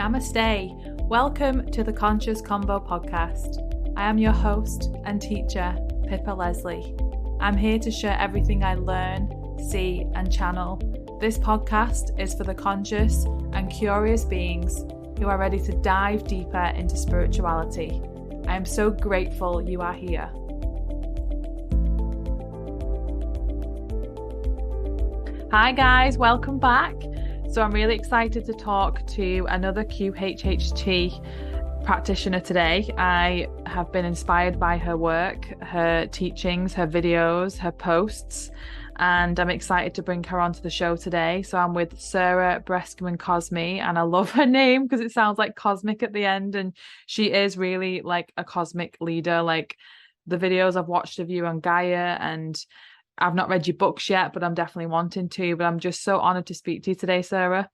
Namaste. Welcome to the Conscious Convo podcast. I am your host and teacher, Pippa Leslie. I'm here to share everything I learn, see, and channel. This podcast is for the conscious and curious beings who are ready to dive deeper into spirituality. I am so grateful you are here. Hi guys, welcome back. So I'm really excited to talk to another QHHT practitioner today. I have been inspired by her work, her teachings, her videos, her posts, and I'm excited to bring her onto the show today. So I'm with Sarah Breskman Cosme, and I love her name because it sounds like cosmic at the end, and she is really like a cosmic leader. Like the videos I've watched of you on Gaia, and I've not read your books yet, but I'm definitely wanting to. But I'm just so honored to speak to you today, Sarah.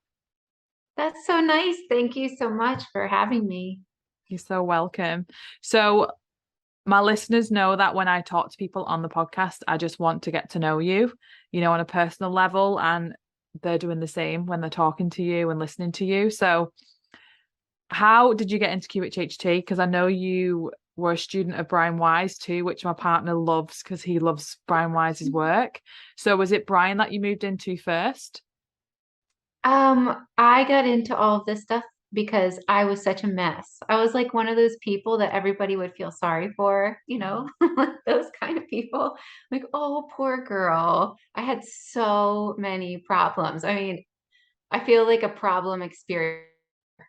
That's so nice. Thank you so much for having me. You're so welcome. So my listeners know that when I talk to people on the podcast, I just want to get to know you, on a personal level, and they're doing the same when they're talking to you and listening to you. So how did you get into QHHT? Because I know you were a student of Brian Weiss too, which my partner loves because he loves Brian Weiss's work. So was it Brian that you moved into first? I got into all of this stuff because I was such a mess. I was like one of those people that everybody would feel sorry for, those kind of people. Like, oh, poor girl. I had so many problems. I mean, I feel like a problem experience.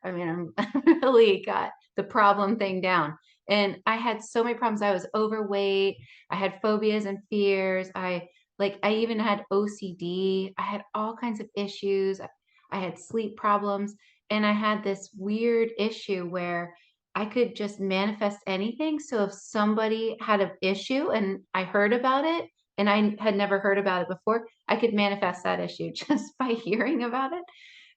I mean, I really got the problem thing down. And I had so many problems. I was overweight. I had phobias and fears. I even had OCD. I had all kinds of issues. I had sleep problems. And I had this weird issue where I could just manifest anything. So if somebody had an issue and I heard about it and I had never heard about it before, I could manifest that issue just by hearing about it.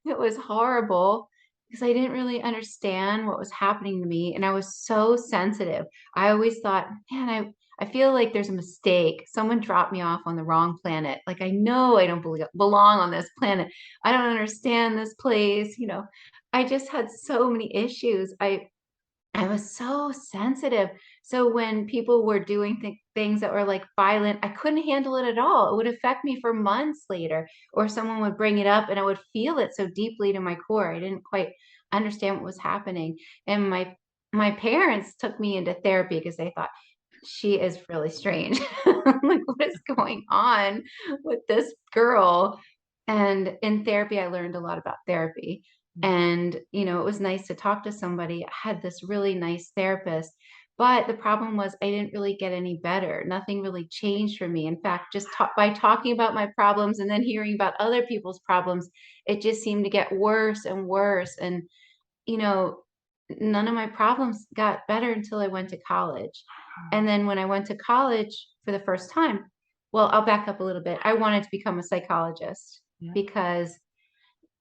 It was horrible because I didn't really understand what was happening to me. And I was so sensitive. I always thought, man, I feel like there's a mistake. Someone dropped me off on the wrong planet. Like, I know I don't belong on this planet. I don't understand this place. I just had so many issues. I was so sensitive. So when people were doing things that were like violent, I couldn't handle it at all. It would affect me for months later, or someone would bring it up and I would feel it so deeply to my core. I didn't quite understand what was happening. And my parents took me into therapy because they thought she is really strange. Like, what is going on with this girl? And in therapy, I learned a lot about therapy. And, it was nice to talk to somebody. I had this really nice therapist, but the problem was I didn't really get any better. Nothing really changed for me. In fact, just by talking about my problems and then hearing about other people's problems, it just seemed to get worse and worse. And, you know, none of my problems got better until I went to college. And then when I went to college for the first time, well, I'll back up a little bit. I wanted to become a psychologist because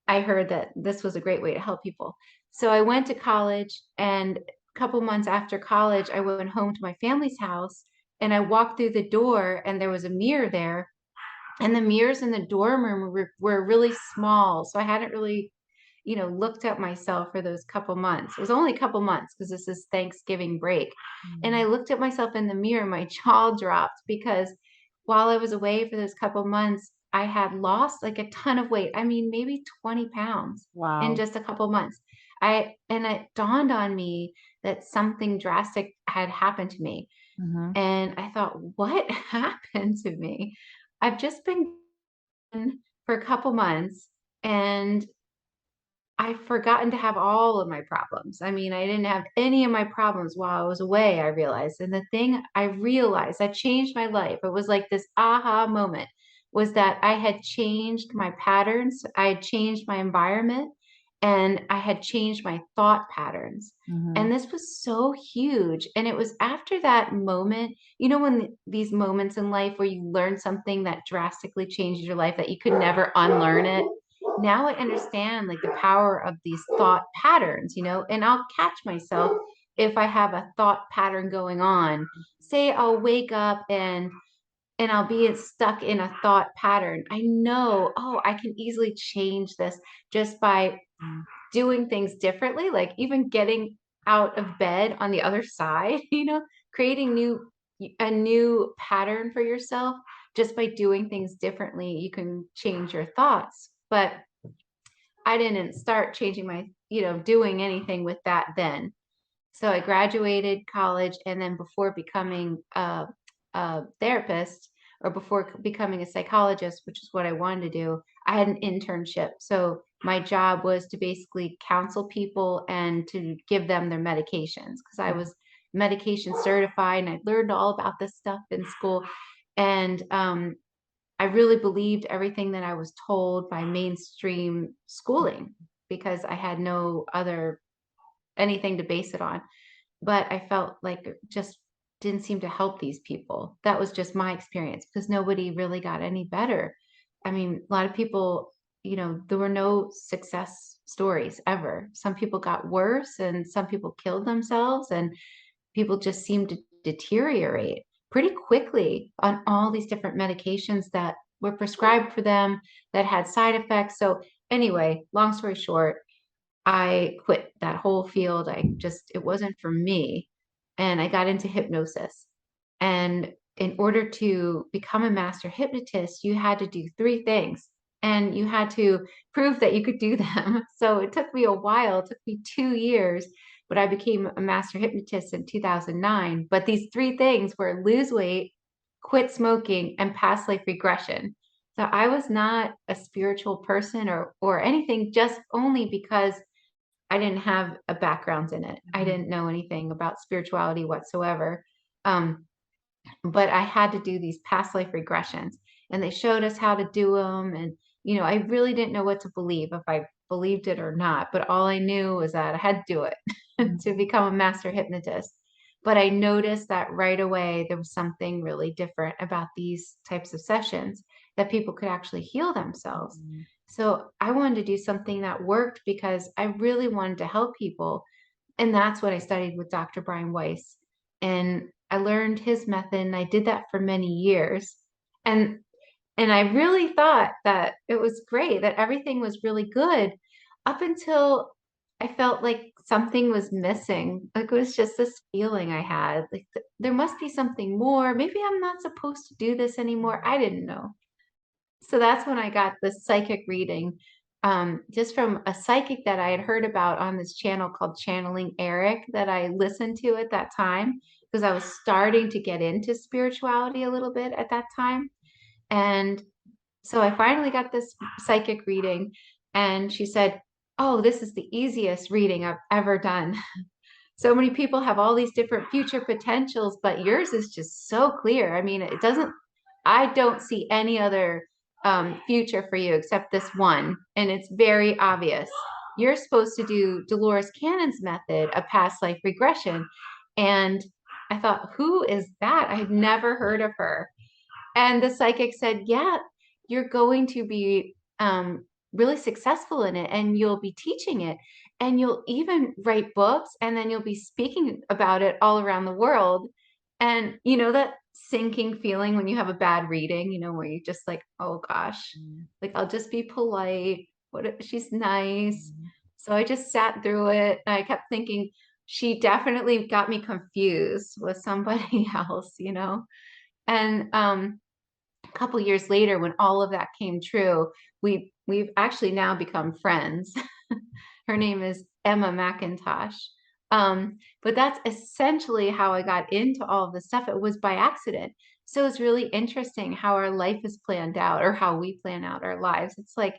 I heard that this was a great way to help people. So I went to college, and a couple months after college, I went home to my family's house and I walked through the door and there was a mirror there. And the mirrors in the dorm room were really small. So I hadn't really, looked at myself for those couple months. It was only a couple months because this is Thanksgiving break. And I looked at myself in the mirror, my jaw dropped because while I was away for those couple months, I had lost like a ton of weight. I mean, maybe 20 pounds in Wow. just a couple months. And it dawned on me that something drastic had happened to me. And I thought, what happened to me? I've just been for a couple months and I've forgotten to have all of my problems. I mean, I didn't have any of my problems while I was away, I realized. And the thing I realized that changed my life, it was like this aha moment, was that I had changed my patterns, I had changed my environment, and I had changed my thought patterns. And this was so huge. And it was after that moment, when these moments in life where you learn something that drastically changes your life that you could never unlearn it. Now I understand like the power of these thought patterns, and I'll catch myself if I have a thought pattern going on. Say I'll wake up and I'll be stuck in a thought pattern. I know, oh, I can easily change this just by doing things differently, like even getting out of bed on the other side, creating a new pattern for yourself just by doing things differently. You can change your thoughts. But I didn't start changing my, doing anything with that then. So I graduated college, and then before becoming a therapist, or before becoming a psychologist, which is what I wanted to do, I had an internship. So my job was to basically counsel people and to give them their medications, because I was medication certified and I learned all about this stuff in school. And I really believed everything that I was told by mainstream schooling, because I had no other anything to base it on. But I felt like it just didn't seem to help these people. That was just my experience, because nobody really got any better. I mean, a lot of people, there were no success stories ever. Some people got worse, and some people killed themselves, and people just seemed to deteriorate pretty quickly on all these different medications that were prescribed for them that had side effects. So anyway, long story short, I quit that whole field. It wasn't for me. And I got into hypnosis. And in order to become a master hypnotist, you had to do three things, and you had to prove that you could do them. So it took me a while. It took me 2 years, but I became a master hypnotist in 2009. But these three things were lose weight, quit smoking, and past life regression. So I was not a spiritual person or anything, just only because I didn't have a background in it. I didn't know anything about spirituality whatsoever. But I had to do these past life regressions, and they showed us how to do them. And, I really didn't know what to believe, if I believed it or not. But all I knew was that I had to do it to become a master hypnotist. But I noticed that right away there was something really different about these types of sessions, that people could actually heal themselves. So I wanted to do something that worked, because I really wanted to help people. And that's what I studied with Dr. Brian Weiss. And I learned his method, and I did that for many years. And I really thought that it was great, that everything was really good, up until I felt like something was missing. Like, it was just this feeling I had, like there must be something more. Maybe I'm not supposed to do this anymore. I didn't know. So that's when I got the psychic reading, just from a psychic that I had heard about on this channel called Channeling Eric, that I listened to at that time, because I was starting to get into spirituality a little bit at that time. And so I finally got this psychic reading, and she said, "Oh, this is the easiest reading I've ever done. So many people have all these different future potentials, but yours is just so clear. I mean, I don't see any other future for you except this one. And it's very obvious. You're supposed to do Dolores Cannon's method, a past life regression." And I thought, who is that? I've never heard of her. And the psychic said, "Yeah, you're going to be really successful in it, and you'll be teaching it, and you'll even write books, and then you'll be speaking about it all around the world." And that sinking feeling when you have a bad reading, where you just like, oh gosh, like, I'll just be polite. She's nice. So I just sat through it, and I kept thinking, she definitely got me confused with somebody else. And a couple years later, when all of that came true, we've actually now become friends. Her name is Emma McIntosh. But that's essentially how I got into all of this stuff. It was by accident. So it's really interesting how our life is planned out, or how we plan out our lives. It's like,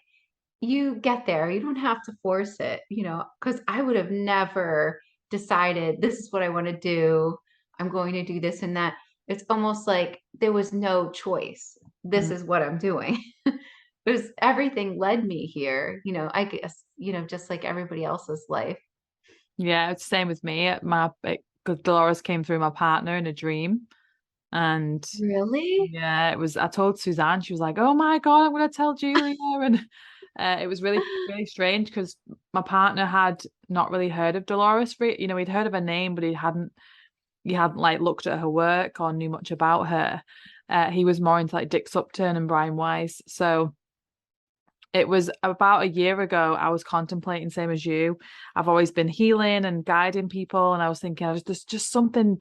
you get there, you don't have to force it, because I would have never decided, this is what I want to do, I'm going to do this and that. It's almost like there was no choice. This is what I'm doing. It was, everything led me here, I guess, just like everybody else's life. Yeah, it's the same with me. Because Dolores came through my partner in a dream. And Really? yeah, I told Suzanne, she was like, "Oh my God, I'm going to tell Julia." And it was really, really strange, because my partner had not really heard of Dolores. He'd heard of her name, but he hadn't like looked at her work or knew much about her. He was more into like Dick Upton and Brian Weiss. So It was about a year ago. I was contemplating, same as you. I've always been healing and guiding people, and I was thinking, there's just something,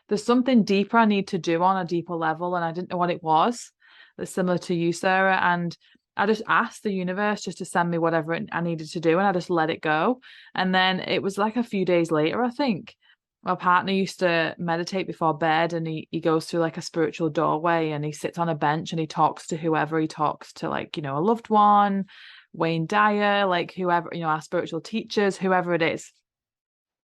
there's something deeper I need to do on a deeper level, and I didn't know what it was. That's similar to you, Sarah. And I just asked the universe just to send me whatever I needed to do, and I just let it go. And then it was like a few days later, I think. My partner used to meditate before bed, and he goes through like a spiritual doorway, and he sits on a bench and he talks to whoever he talks to, like, a loved one, Wayne Dyer, like whoever, our spiritual teachers, whoever it is.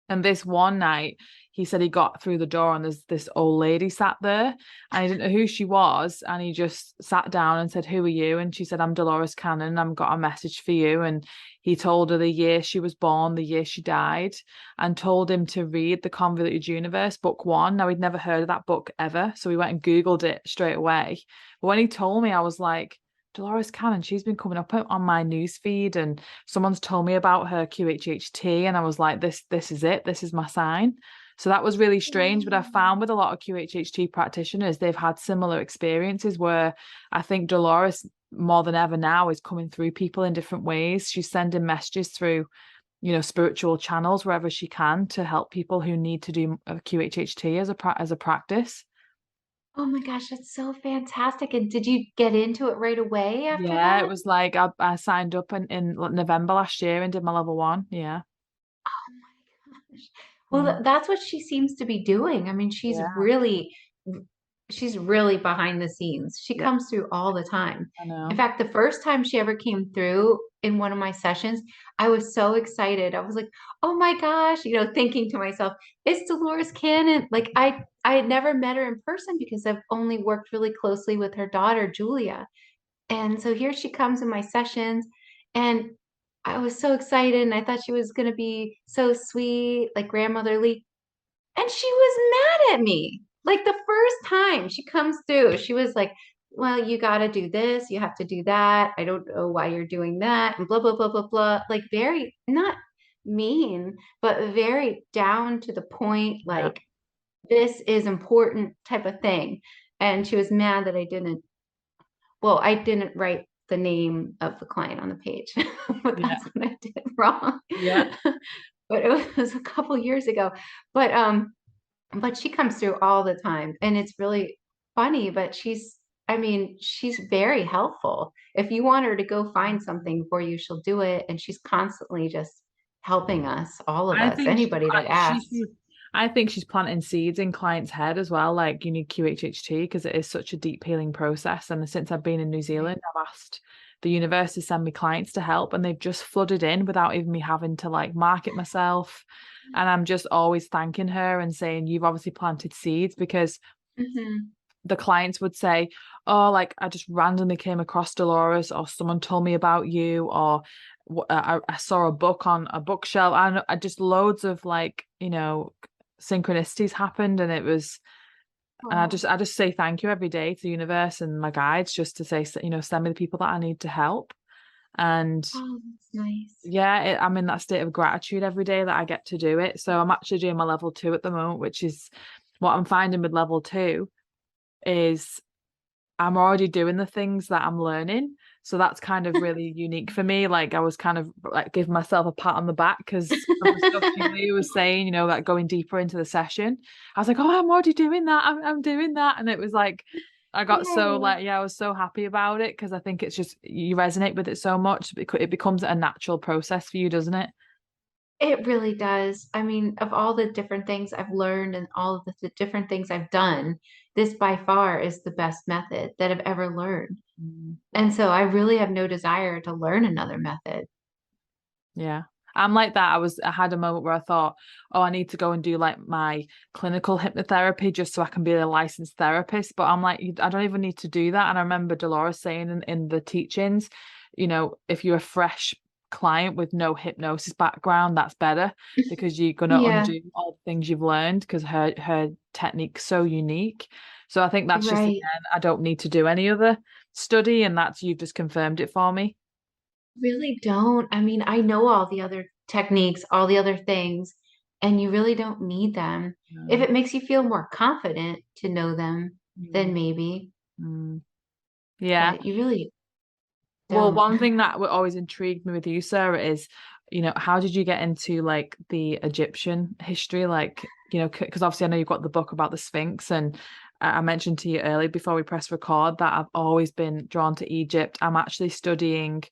And this one night, he said he got through the door and there's this old lady sat there, and he didn't know who she was. And he just sat down and said, "Who are you?" And she said, "I'm Dolores Cannon. I've got a message for you." And he told her the year she was born, the year she died, and told him to read The Convoluted Universe, book one. Now, he'd never heard of that book ever. So he went and Googled it straight away. But when he told me, I was like, Dolores Cannon, she's been coming up on my news feed, and someone's told me about her QHHT, and I was like, this is it. This is my sign. So that was really strange. But I found with a lot of QHHT practitioners, they've had similar experiences where I think Dolores, more than ever now, is coming through people in different ways. She's sending messages through, spiritual channels wherever she can to help people who need to do a QHHT as a practice. Oh my gosh, that's so fantastic. And did you get into it right away after Yeah, it that? was like I signed up in November last year and did my level one. Yeah. Oh my gosh. Well, Mm. that's what she seems to be doing. I mean, Yeah. she's really behind the scenes. She Yeah. comes through all the time. I In know. fact, the first time she ever came through in one of my sessions, I was so excited. I was like, "Oh my gosh," thinking to myself, "It's Dolores Cannon." Like I had never met her in person because I've only worked really closely with her daughter, Julia. And so here she comes in my sessions, and I was so excited, and I thought she was going to be so sweet, like grandmotherly. And she was mad at me. Like the first time she comes through, she was like, "Well, you got to do this, you have to do that. I don't know why you're doing that," and blah, blah, blah, blah, blah. Like very, not mean, but very down to the point, Yeah. like, this is important type of thing. And she was mad that I didn't write the name of the client on the page, but Yeah. that's what I did wrong. Yeah. But it was a couple years ago. But she comes through all the time, and it's really funny, but I mean, she's very helpful. If you want her to go find something for you, she'll do it, and she's constantly just helping us, all of I us, think anybody that asks. I think she's planting seeds in clients' head as well. Like, you need QHHT because it is such a deep healing process. And since I've been in New Zealand, I've asked the universe to send me clients to help, and they've just flooded in without even me having to like market myself. And I'm just always thanking her and saying, "You've obviously planted seeds," because Mhm. the clients would say, "Oh, like I just randomly came across Dolores, or someone told me about you, or I saw a book on a bookshelf." And I just loads of like, synchronicities happened, and it was, and Oh, I just say thank you every day to the universe and my guides, just to say, send me the people that I need to help. And oh, that's nice. yeah, I'm in that state of gratitude every day that I get to do it. So I'm actually doing my level two at the moment, which is what I'm finding with level two is I'm already doing the things that I'm learning. So that's kind of really unique for me. Like, I was kind of like giving myself a pat on the back because of the stuff Julia was saying, like going deeper into the session. I was like, "Oh, I'm already doing that. I'm doing that." And it was like, I got so Yay. like, yeah, I was so happy about it because I think it's just, you resonate with it so much. It becomes a natural process for you, doesn't it? It really does. I mean, of all the different things I've learned and all of the different things I've done, this by far is the best method that I've ever learned. Mm. And so I really have no desire to learn another method. Yeah. I'm like that. I had a moment where I thought, "Oh, I need to go and do like my clinical hypnotherapy just so I can be a licensed therapist." But I'm like, I don't even need to do that. And I remember Dolores saying in the teachings, if you're a fresh client with no hypnosis background, that's better because you're gonna Yeah, undo all the things you've learned because her technique's so unique. So I think that's just, right. again, I don't need to do any other study, and that's, you've just confirmed it for me. Really don't. I mean, I know all the other techniques, all the other things, and you really don't need them. If No. it makes you feel more confident to know them, then Mm. maybe, Mm. Yeah. but you really Well, don't. one thing that always intrigued me with you, Sarah, is, how did you get into like the Egyptian history? Like, because obviously I know you've got the book about the Sphinx, and I mentioned to you earlier before we press record that I've always been drawn to Egypt. I'm actually studying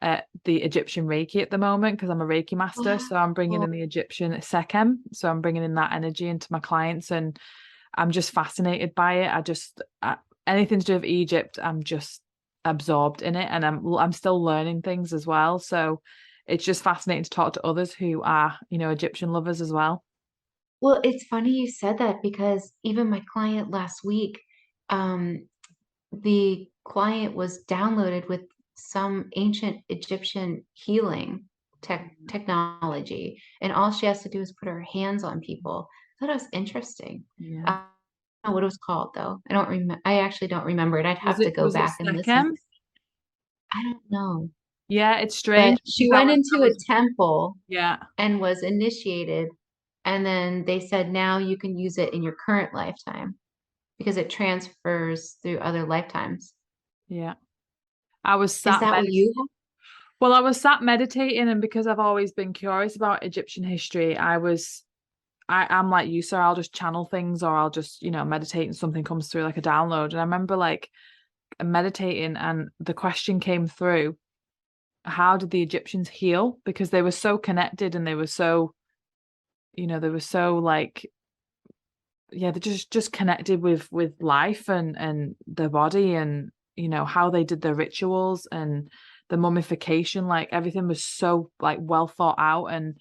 the Egyptian Reiki at the moment because I'm a Reiki Master. So I'm bringing Wow. in the Egyptian Sekhem. So I'm bringing in that energy into my clients, and I'm just fascinated by it. Anything to do with Egypt, I'm just absorbed in it, and I'm still learning things as well. So it's just fascinating to talk to others who are, Egyptian lovers as well. Well, it's funny you said that because even my client last week, um, the client was downloaded with some ancient Egyptian healing technology, and all she has to do is put her hands on people. I thought it was interesting. Yeah. I don't know what it was called though. I don't remember. I actually don't remember it. I'd Was have to it go was it back and listen. Sekhem? I don't know. Yeah, it's But strange she because went I into a was temple yeah, and was initiated, and then they said now you can use it in your current lifetime because it transfers through other lifetimes. yeah. I was Is sat that what you have? well, I was sat meditating, and because I've always been curious about Egyptian history, I'm like you, so I'll just channel things, or I'll just, meditate and something comes through like a download. And I remember like meditating, and the question came through, how did the Egyptians heal? Because they were so connected, and they were so, they were so like, yeah, they're just connected with life and their body, and how they did their rituals and the mummification, like everything was so like well thought out, and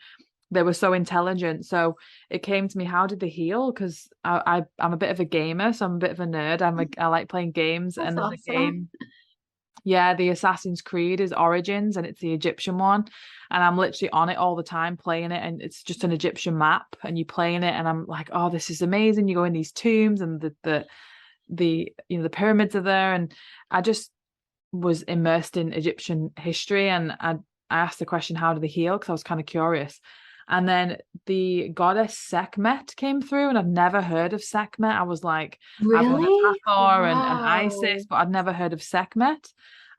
they were so intelligent. So it came to me, how did they heal? Because I'm a bit of a gamer, so I'm a bit of a nerd. I like playing games, That's and there's a awesome. game. Yeah, the Assassin's Creed is Origins, and it's the Egyptian one. And I'm literally on it all the time playing it. And it's just an Egyptian map, and you playing it, and I'm like, oh, this is amazing. You go in these tombs, and the pyramids are there. And I just was immersed in Egyptian history, and I asked the question, how do they heal? Because I was kind of curious. And then the goddess Sekhmet came through, and I'd never heard of Sekhmet. I was like, I've heard of Really? Hathor and Wow. Isis, but I'd never heard of Sekhmet.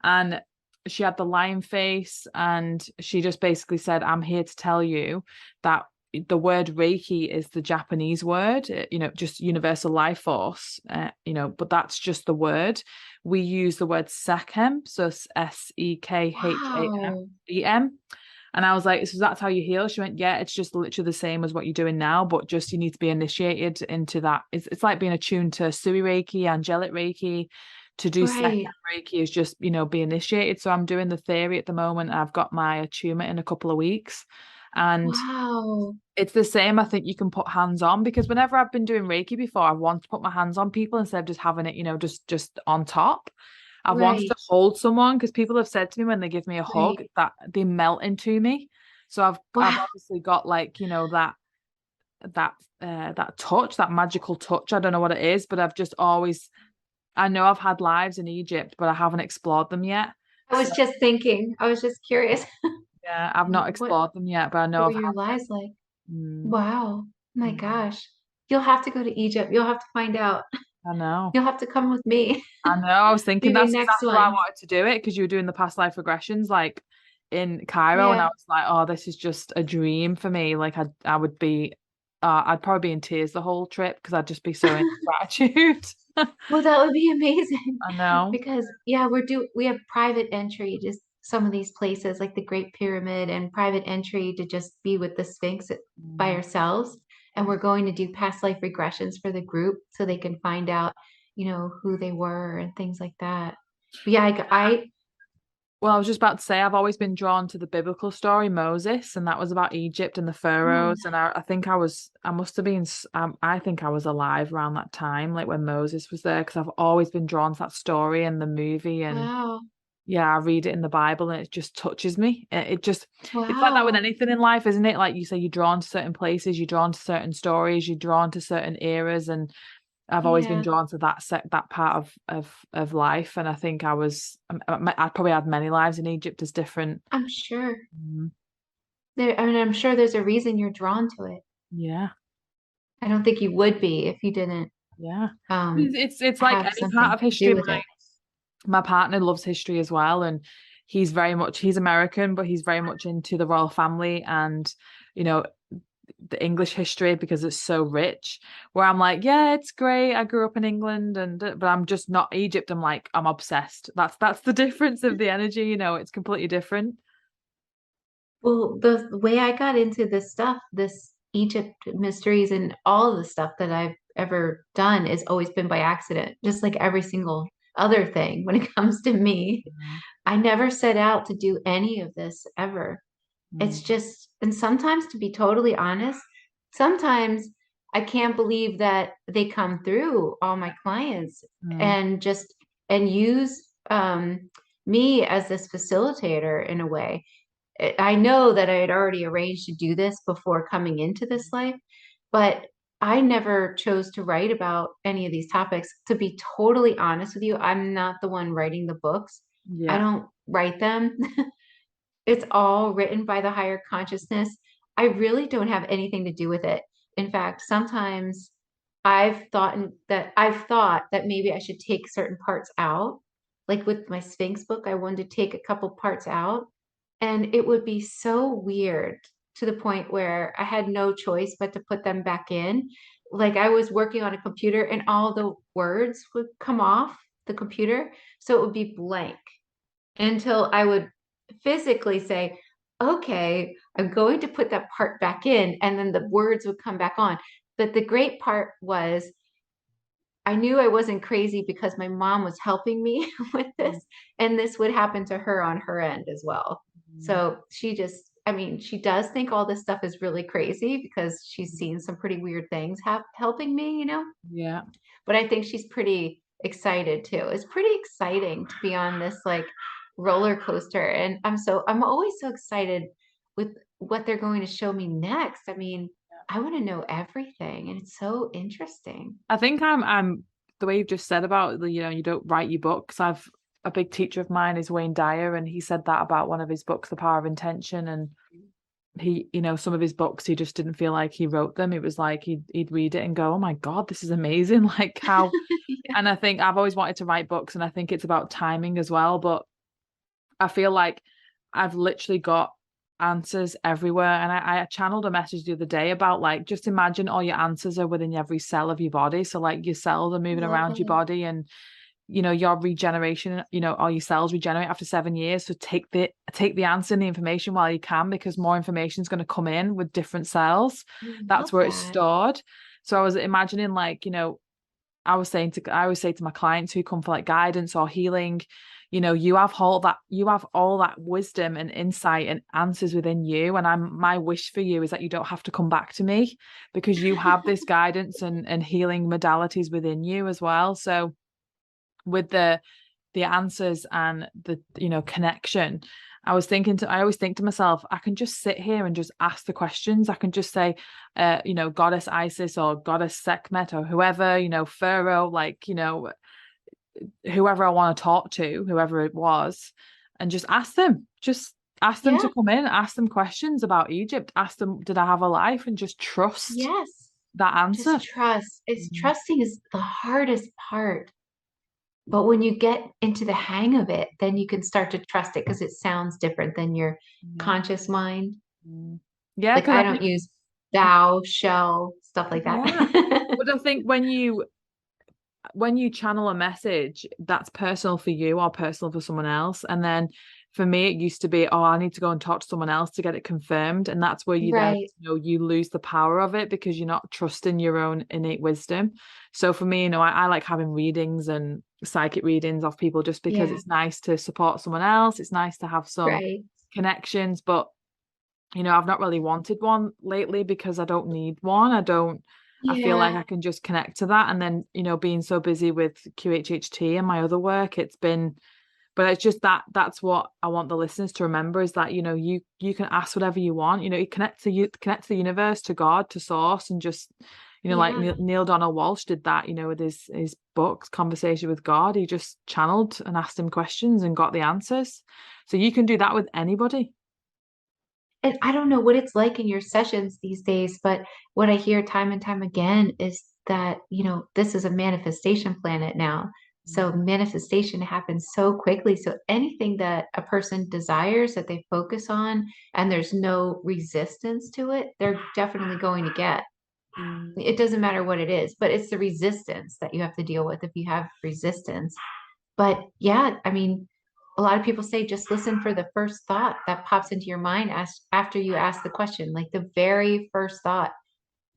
And she had the lion face, and she just basically said, I'm here to tell you that the word Reiki is the Japanese word, just universal life force, but that's just the word. We use the word Sekhem, so Wow. Sekham. And I was like, so that's how you heal? She went, yeah, it's just literally the same as what you're doing now, but just you need to be initiated into that. It's like being attuned to Sui Reiki, angelic Reiki. To do second Right. Reiki is just, be initiated. So I'm doing the theory at the moment. I've got my attunement in a couple of weeks. And Wow. it's the same. I think you can put hands on, because whenever I've been doing Reiki before, I want to put my hands on people instead of just having it, just on top. I've wanted to Right. hold someone, because people have said to me when they give me a hug Right. that they melt into me. So I've Wow. obviously got like, that touch, that magical touch. I don't know what it is, but I know I've had lives in Egypt, but I haven't explored them yet. I So was just thinking, I was just curious. yeah, I've not What explored them yet, but I know were I've your had them. lives like? Mm, Wow. My mm, gosh. You'll have to go to Egypt. You'll have to find out. I know. You'll have to come with me. I know. I was thinking Maybe that's next exactly why I one. wanted to do it, because you were doing the past life regressions like in Cairo, and I Yeah. was like, oh, this is just a dream for me. Like I'd probably be in tears the whole trip, because I'd just be so in gratitude. Well, that would be amazing I know. because yeah, we have private entry to some of these places like the Great Pyramid and private entry to just be with the Sphinx by Mm. ourselves. And we're going to do past life regressions for the group so they can find out, who they were and things like that. But yeah, Well, I was just about to say, I've always been drawn to the biblical story, Moses, and that was about Egypt and the mm, pharaohs. And I think I must have been, I think I was alive around that time, like when Moses was there, because I've always been drawn to that story and the movie. And wow, yeah, I read it in the Bible, and it just touches me. It's like that with wow, anything in life, isn't it? Like you say, you're drawn to certain places, you're drawn to certain stories, you're drawn to certain eras. And I've always been yeah, drawn to that part of life. And I think I probably had many lives in Egypt as different. I'm sure. Mm, I mean, I'm sure there's a reason you're drawn to it. yeah, I don't think you would be if you didn't yeah. um It's like have any part something of to do history. with it. My partner loves history as well, and he's American, but he's very much into the royal family and, you know, the English history because it's so rich. Where I'm like, yeah, it's great. I grew up in England and but I'm just not Egypt. I'm like, I'm obsessed. That's the difference of the energy, it's completely different. Well, the way I got into this stuff, this Egypt mysteries and all of the stuff that I've ever done has always been by accident, just like every single other thing when it comes to me. Mm, I never set out to do any of this ever. It's mm, just, and sometimes to be totally honest, sometimes I can't believe that they come through all my clients mm, and just and use me as this facilitator in a way. I know that I had already arranged to do this before coming into this life, but I never chose to write about any of these topics. To be totally honest with you, I'm not the one writing the books. I yeah. don't write them. It's all written by the higher consciousness. I really don't have anything to do with it. In fact, sometimes I've thought that maybe I should take certain parts out. Like with my Sphinx book, I wanted to take a couple parts out, and it would be so weird to the point where I had no choice but to put them back in. Like I was working on a computer and all the words would come off the computer, so it would be blank until I would physically say, okay, I'm going to put that part back in, and then the words would come back on. But the great part was I knew I wasn't crazy because my mom was helping me with Mm, this, and this would happen to her on her end as well. mm, So she just, I mean, she does think all this stuff is really crazy because she's seen some pretty weird things helping me. yeah. But I think she's pretty excited too. It's pretty exciting to be on this like roller coaster. And I'm always so excited with what they're going to show me next. I mean, I want to know everything and it's so interesting. I think I'm the way you've just said about the, you don't write your books. I've a big teacher of mine is Wayne Dyer, and he said that about one of his books, The Power of Intention. And he, some of his books, he just didn't feel like he wrote them. It was like he'd read it and go, "Oh my God, this is amazing!" Like how. Yeah. And I think I've always wanted to write books, and I think it's about timing as well. But I feel like I've literally got answers everywhere. And I channeled a message the other day about like, just imagine all your answers are within every cell of your body. So like your cells are moving Love around your it. body and your regeneration, all your cells regenerate after 7 years. So take the answer and the information while you can, because more information is going to come in with different cells. That's Love where it's that. stored. So I was imagining like, I always say to my clients who come for like guidance or healing, you have all that wisdom and insight and answers within you. And my wish for you is that you don't have to come back to me, because you have this guidance and healing modalities within you as well. So with the answers and the connection, I always think to myself, I can just sit here and just ask the questions. I can just say, Goddess Isis or Goddess Sekhmet or whoever, Pharaoh, like, whoever I want to talk to, whoever it was, and just ask them Yeah. to come in, ask them questions about Egypt, ask them, did I have a life, and just trust Yes. that answer. Just trust. It's Mm, trusting is the hardest part. But when you get into the hang of it, then you can start to trust it because it sounds different than your yeah. conscious mind. Mm. Yeah, Like because I I don't think, use thou, shall, stuff like that. yeah. But I think when you channel a message that's personal for you or personal for someone else, and then for me it used to be, oh, I need to go and talk to someone else to get it confirmed, and that's where you then Right. you lose the power of it because you're not trusting your own innate wisdom. So for me, I like having readings and psychic readings of people just because Yeah. it's nice to support someone else, it's nice to have some Right. connections. But I've not really wanted one lately because I don't need one. I feel like Yeah. I can just connect to that. And then, being so busy with QHHT and my other work, but it's just that's what I want the listeners to remember is that, you can ask whatever you want, you connect to the universe, to God, to source, and just, like Yeah. Neil Donald Walsh did that, with his books, Conversation with God. He just channeled and asked him questions and got the answers. So you can do that with anybody. And I don't know what it's like in your sessions these days, but what I hear time and time again is that, this is a manifestation planet now. So manifestation happens so quickly. So anything that a person desires that they focus on and there's no resistance to it, they're definitely going to get. Mm. It doesn't matter what it is, but it's the resistance that you have to deal with if you have resistance. But yeah, I mean, a lot of people say just listen for the first thought that pops into your mind after you ask the question, like the very first thought,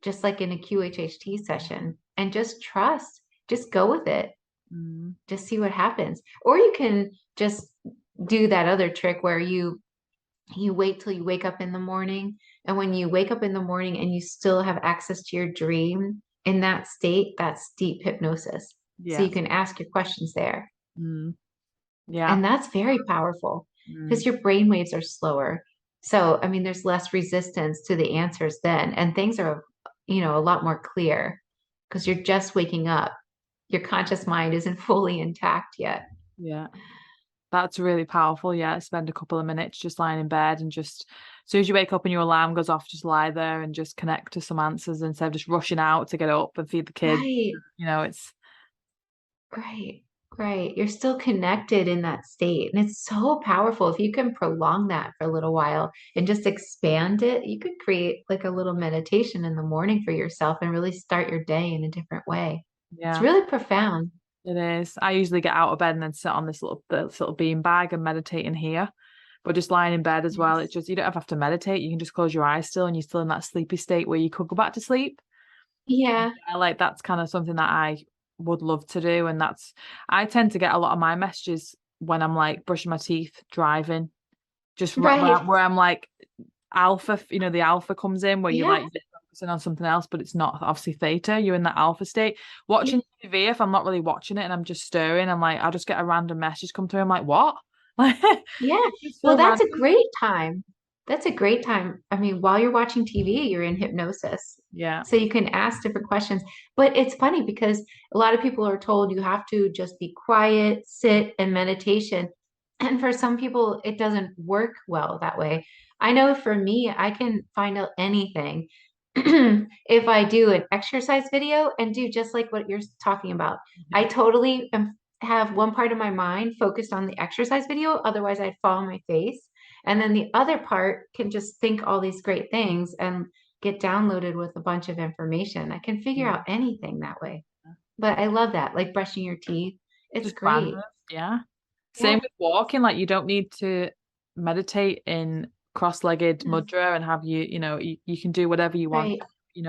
just like in a QHHT session, and just trust, just go with it, Mm. just see what happens. Or you can just do that other trick where you wait till you wake up in the morning. And when you wake up in the morning and you still have access to your dream in that state, that's deep hypnosis. So Yeah. you can ask your questions there. Mm. Yeah. And that's very powerful Mm. because your brain waves are slower. So, I mean, there's less resistance to the answers then, and things are, a lot more clear because you're just waking up. Your conscious mind isn't fully intact yet. Yeah. That's really powerful. Yeah. Spend a couple of minutes just lying in bed and just as soon as you wake up and your alarm goes off, just lie there and just connect to some answers instead of just rushing out to get up and feed the kids. Right, It's right, right. You're still connected in that state. And it's so powerful. If you can prolong that for a little while and just expand it, you could create like a little meditation in the morning for yourself and really start your day in a different way. It's yeah, really profound. it is. I usually get out of bed and then sit on this little bean bag and meditate in here. But just lying in bed as well, it's Nice. just you don't have to meditate. You can just close your eyes still and you're still in that sleepy state where you could go back to sleep. Yeah, I like that's kind of something that I would love to do. And I tend to get a lot of my messages when I'm like brushing my teeth, driving, just right. where I'm like alpha, the alpha comes in where Yeah, you're focusing on something else, but it's not obviously theta. You're in that alpha state. yeah, Watching TV, if I'm not really watching it and I'm just stirring, I'm like, I'll just get a random message come through. I'm like, what? Like, yeah. just Well, so that's a random. great time. That's a great time. I mean, while you're watching TV, you're in hypnosis. Yeah. So you can ask different questions. But it's funny because a lot of people are told you have to just be quiet, sit, and meditation. And for some people, it doesn't work well that way. I know for me, I can find out anything if I do an exercise video and do just like what you're talking about. I totally have one part of my mind focused on the exercise video, otherwise I'd fall on my face. And then the other part can just think all these great things and get downloaded with a bunch of information. I can figure Mm. out anything that way. But I love that, like brushing your teeth. It's Just random. great. Yeah. Same Yeah, with walking. Like you don't need to meditate in cross-legged yeah, mudra and you can do whatever you want. right,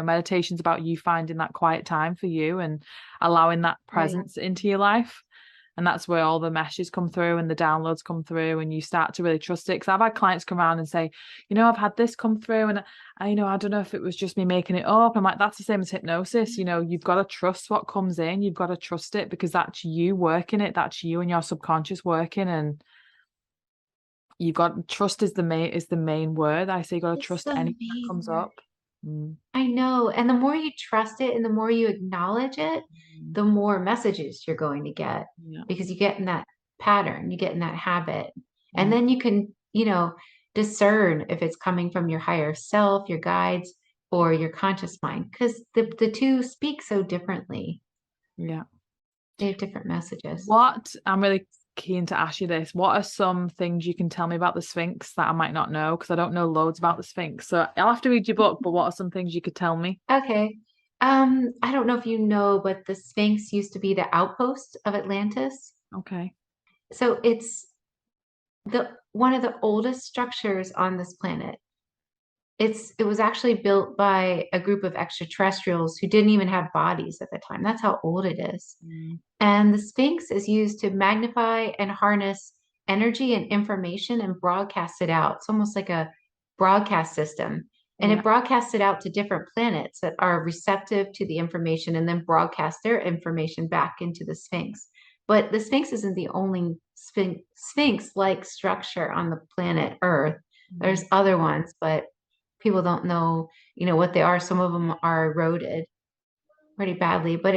Meditation's about you finding that quiet time for you and allowing that right. presence into your life. And that's where all the messages come through and the downloads come through and you start to really trust it. Because I've had clients come around and say, I've had this come through and I don't know if it was just me making it up. I'm like, that's the same as hypnosis. You've got to trust what comes in. You've got to trust it because that's you working it. That's you and your subconscious working. And you've got trust is the main word. I say you got to It's trust the anything that main comes word. up. Mm. I know. And the more you trust it and the more you acknowledge it, Mm. the more messages you're going to get Yeah. because you get in that pattern, you get in that habit. And Mm. then you can, discern if it's coming from your higher self, your guides, or your conscious mind because the two speak so differently. Yeah. They have different messages. I'm really keen to ask you this. What are some things you can tell me about the Sphinx that I might not know? Because I don't know loads about the Sphinx. So I'll have to read your book, but what are some things you could tell me? Okay. I don't know if you know, but the Sphinx used to be the outpost of Atlantis. Okay. So it's the one of the oldest structures on this planet. It was actually built by a group of extraterrestrials who didn't even have bodies at the time. That's how old it is. Mm. And the Sphinx is used to magnify and harness energy and information and broadcast it out. It's almost like a broadcast system. And Yeah. it broadcasts it out to different planets that are receptive to the information and then broadcast their information back into the Sphinx. But the Sphinx isn't the only Sphinx-like structure on the planet Earth. Mm. There's other ones, but people don't know, what they are. Some of them are eroded pretty badly, but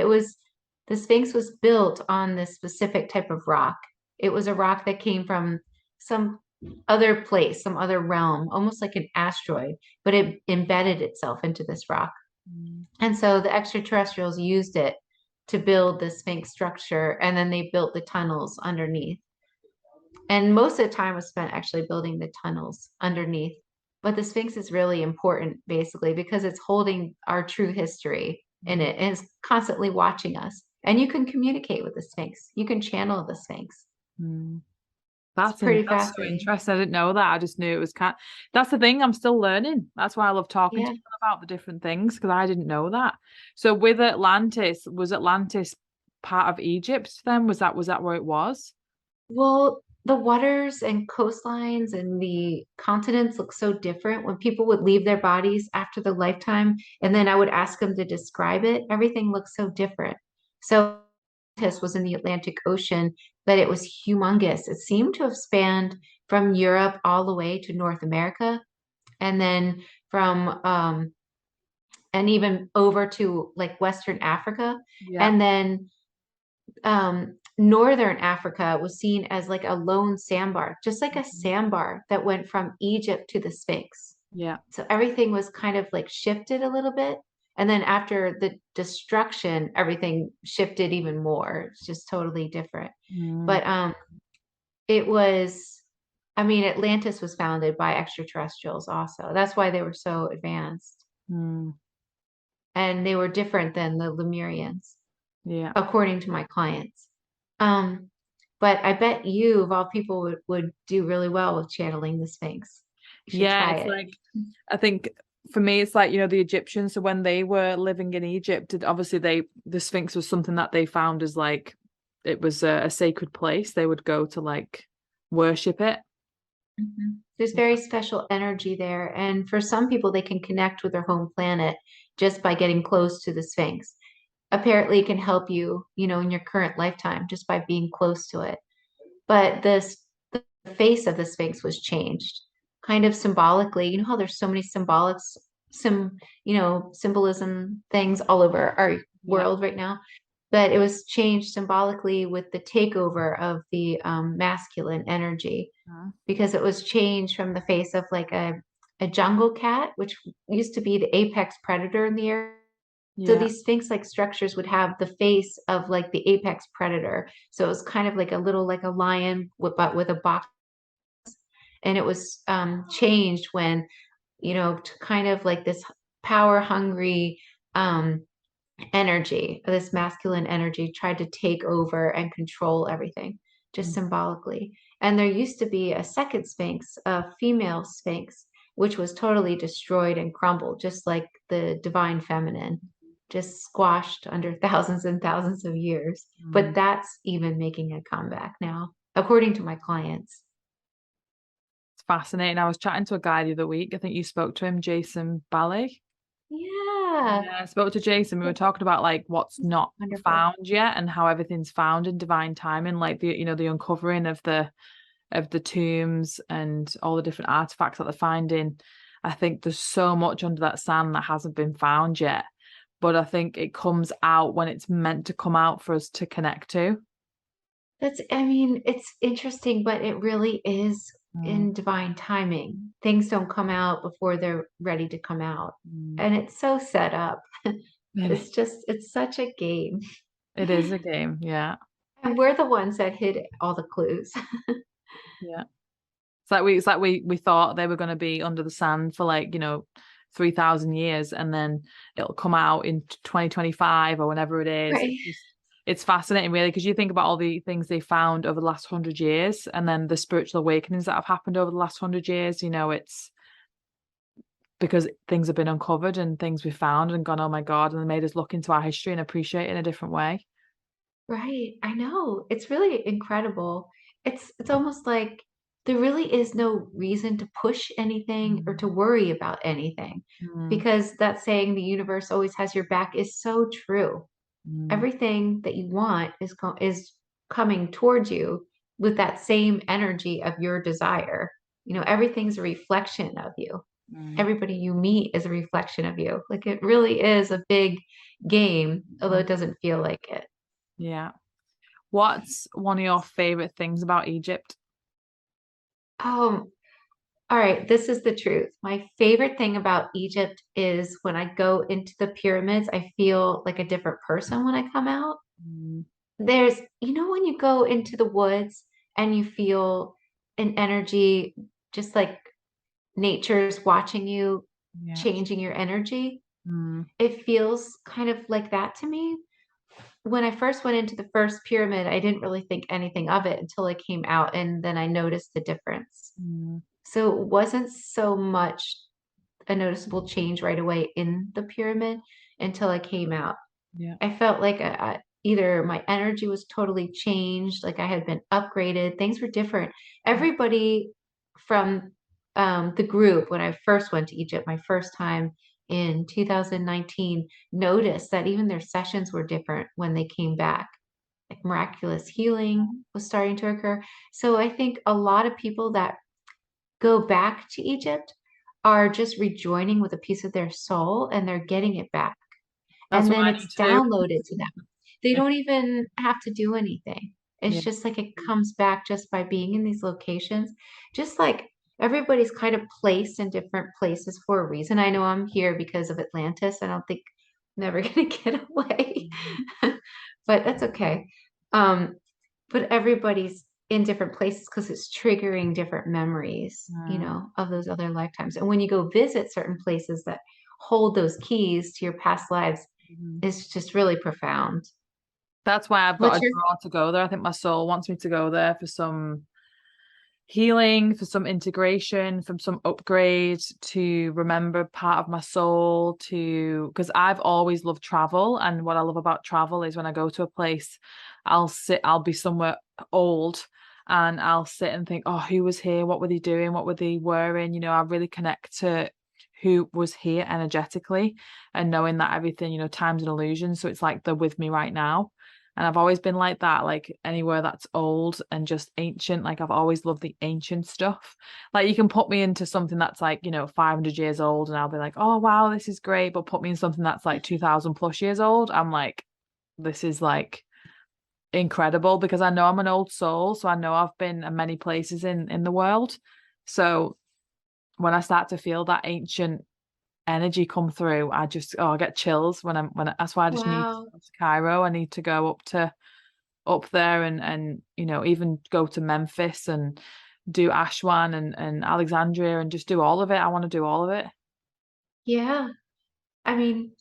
the Sphinx was built on this specific type of rock. It was a rock that came from some other place, some other realm, almost like an asteroid, but it embedded itself into this rock. Mm. And so the extraterrestrials used it to build the Sphinx structure, and then they built the tunnels underneath. And most of the time was spent actually building the tunnels underneath. But the Sphinx is really important, basically, because it's holding our true history in it and is constantly watching us. And you can communicate with the Sphinx. You can channel the Sphinx. That's It's pretty that's so fascinating. interesting. I didn't know that. I just knew it was That's the thing. I'm still learning. That's why I love talking to Yeah. people about the different things, because I didn't know that. So with Atlantis, was Atlantis part of Egypt then? Was that where it was? Well, the waters and coastlines and the continents look so different when people would leave their bodies after the lifetime, and then I would ask them to describe it. Everything looks so different. So Atlantis was in the Atlantic Ocean, but it was humongous. It seemed to have spanned from Europe all the way to North America, and then from and even over to like Western Africa, Yeah. and then Northern Africa was seen as like a lone sandbar, just like a sandbar that went from Egypt to the Sphinx. Yeah. So everything was kind of like shifted a little bit. And then after the destruction, everything shifted even more. It's just totally different. Mm. But it was, I mean, Atlantis was founded by extraterrestrials also. That's why they were so advanced. Mm. And they were different than the Lemurians, Yeah. according to my clients. Um, but I bet you, of all people, would do really well with channeling the Sphinx. You should Yeah, try it's it. like I think for me it's like, the Egyptians, so when they were living in Egypt, obviously the Sphinx was something that they found as like it was a sacred place. They would go to like worship it. There's very special energy there. And for some people, they can connect with their home planet just by getting close to the Sphinx. Apparently, it can help you, in your current lifetime just by being close to it. But the face of the Sphinx was changed, kind of symbolically. You know how there's so many symbolism things all over our Yeah. world right now. But it was changed symbolically with the takeover of the masculine energy, Uh, because it was changed from the face of like a jungle cat, which used to be the apex predator in the area. So Yeah. these sphinx-like structures would have the face of like the apex predator. So it was kind of like a little like a lion but with a box. And it was changed when, to kind of like this power hungry energy, this masculine energy tried to take over and control everything, just Mm. symbolically. And there used to be a second sphinx, a female sphinx, which was totally destroyed and crumbled, just like the divine feminine, just squashed under thousands and thousands of years. But Mm. that's even making a comeback now, according to my clients. It's fascinating. I was chatting to a guy the other week. I think you spoke to him, Jason Bally. Yeah, Yeah, I spoke to Jason. We were talking about like what's not wonderful. found yet and how everything's found in divine timing, like the uncovering of the tombs and all the different artifacts that they're finding. I think there's so much under that sand that hasn't been found yet. But I think it comes out when it's meant to come out for us to connect to. I mean, it's interesting, but it really is Mm. in divine timing. Things don't come out before they're ready to come out. Mm. And it's so set up. It, It's such a game. it is a game. Yeah. And we're the ones that hid all the clues. Yeah. It's like we thought they were going to be under the sand for like 3,000 years, and then it'll come out in 2025 or whenever it is. Right. It's fascinating really, because you think about all the things they found over the last 100 years, and then the spiritual awakenings that have happened over the last 100 years. It's because things have been uncovered and things we found and gone, oh my God, and they made us look into our history and appreciate it in a different way. Right. I know. It's really incredible. It's almost like there really is no reason to push anything or to Mm. worry about anything, Mm. because that saying the universe always has your back is so true. Mm. Everything that you want is coming towards you with that same energy of your desire. Everything's a reflection of you. Mm. Everybody you meet is a reflection of you. Like it really is a big game, although Mm. it doesn't feel like it. Yeah. What's one of your favorite things about Egypt? Um, All right, this is the truth. My favorite thing about Egypt is when I go into the pyramids, I feel like a different person when I come out. Mm, There's, when you go into the woods and you feel an energy, just like nature's watching you, yeah. changing your energy. Mm, It feels kind of like that to me. When I first went into the first pyramid, I didn't really think anything of it until I came out, and then I noticed the difference. mm, So it wasn't so much a noticeable change right away in the pyramid until I came out. yeah. I felt like either my energy was totally changed, like I had been upgraded, things were different. Everybody from the group, when I first went to Egypt, my first time in 2019, noticed that even their sessions were different when they came back. Like miraculous healing was starting to occur. So I think a lot of people that go back to Egypt are just rejoining with a piece of their soul and they're getting it back. That's And what then I it's do downloaded to them. They too. don't even have to do anything. It's Yeah. just like it comes back just by being in these locations. Just like everybody's kind of placed in different places for a reason. I know I'm here because of Atlantis. I don't think I'm never going to get away, but that's okay. Um, but everybody's in different places because it's triggering different memories, Mm, of those other lifetimes. And when you go visit certain places that hold those keys to your past lives, mhm. it's just really profound. That's why I've got What's a your draw to go there. I think my soul wants me to go there for some healing, for some integration, from some upgrade, to remember part of my soul, to because I've always loved travel. And what I love about travel is when I go to a place, I'll be somewhere old and I'll sit and think, oh, who was here? What were they doing? What were they wearing? I really connect to who was here energetically and knowing that everything, time's an illusion. So it's like they're with me right now. And I've always been like that, like anywhere that's old and just ancient. Like I've always loved the ancient stuff. Like you can put me into something that's like, 500 years old and I'll be like, oh, wow, this is great. But put me in something that's like 2000 plus years old. I'm like, this is like incredible because I know I'm an old soul. So I know I've been in many places in the world. So when I start to feel that ancient energy come through, I get chills that's why I just need to wow. go to Cairo. I need to go up there and even go to Memphis and do Ashwan and Alexandria and just do all of it. I want to do all of it. Yeah. I mean,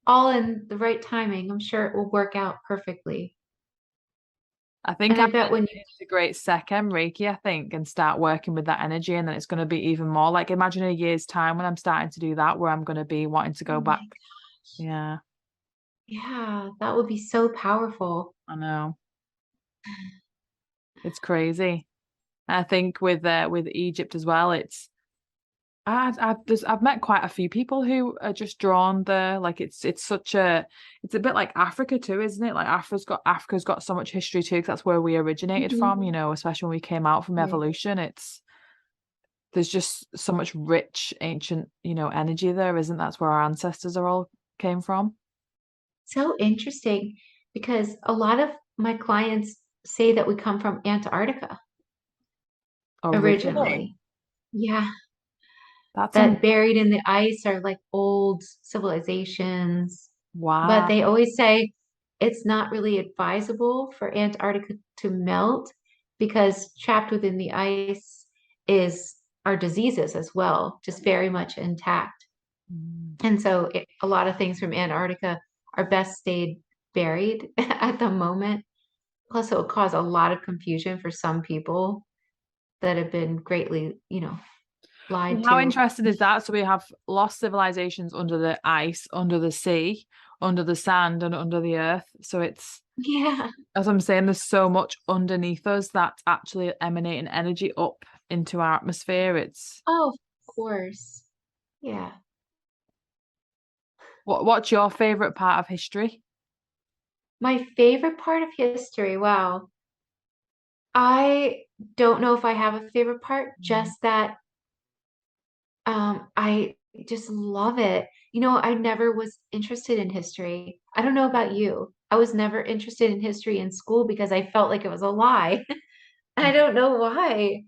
all in the right timing. I'm sure it will work out perfectly. I think And I'm I bet going when to integrate Sekhem Reiki, I think, and start working with that energy. And then it's going to be even more like imagine a year's time when I'm starting to do that, where I'm going to be wanting to oh go back. my, Yeah, yeah, that would be so powerful. I know. It's crazy. I think with Egypt as well, I've met quite a few people who are just drawn there. Like it's a bit like Africa too, isn't it? Like Africa's got so much history too, 'cause that's where we originated from, Mhm. especially when we came out from Yeah. evolution. There's just so much rich ancient, energy there, isn't that's where our ancestors are all came from? So interesting because a lot of my clients say that we come from Antarctica Oh, really? originally. Yeah. That's That buried in the ice are like old civilizations. But wow. they always say it's not really advisable for Antarctica to melt because trapped within the ice is our diseases as well, just very much intact. Mm. And so a lot of things from Antarctica are best stayed buried at the moment. Plus, it will cause a lot of confusion for some people that have been greatly, lied Well, how to. interesting is that? So we have lost civilizations under the ice, under the sea, under the sand, and under the earth. So Yeah. as I'm saying, there's so much underneath us that's actually emanating energy up into our atmosphere. Oh, of course. Yeah. What's your favorite part of history? My favorite part of history, wow. I don't know if I have a favorite part, Mm. just that I just love it. I never was interested in history. I don't know about you. I was never interested in history in school because I felt like it was a lie. I don't know why.